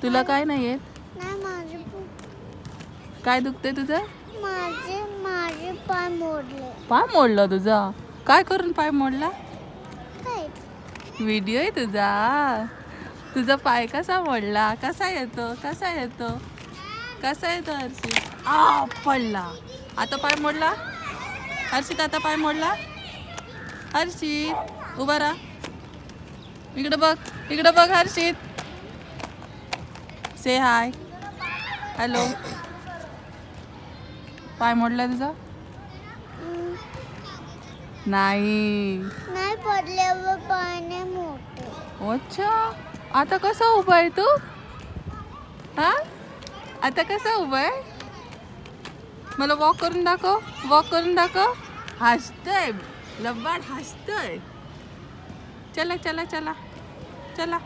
तुला काय नाही येत? नाही माझे काय दुखते तुझं? माझे माझे पाय मोडले. पाय मोडला तुझा? काय करून पाय मोडला? काय व्हिडिओ आहे तुझा? तुझा पाय कसा मोडला? कसा येतो कसा येतो कसा येतो हर्षित? पडला. आता पाय मोडला हर्षित, आता पाय मोडला. हर्षित उभा राहा, इकडं बघ हर्षित. से हाय, हॅलो. पाय मोडला तुझा? नाही. नाही पडल्यावर पाय नाही मोडले. अच्छा, आता कसा उभा आहे तू? हा, आता कसा उभा आहे? मला वॉक करून दाखव, वॉक करून दाखव. हसतय लबाड, हसतय. चला चला चला चला.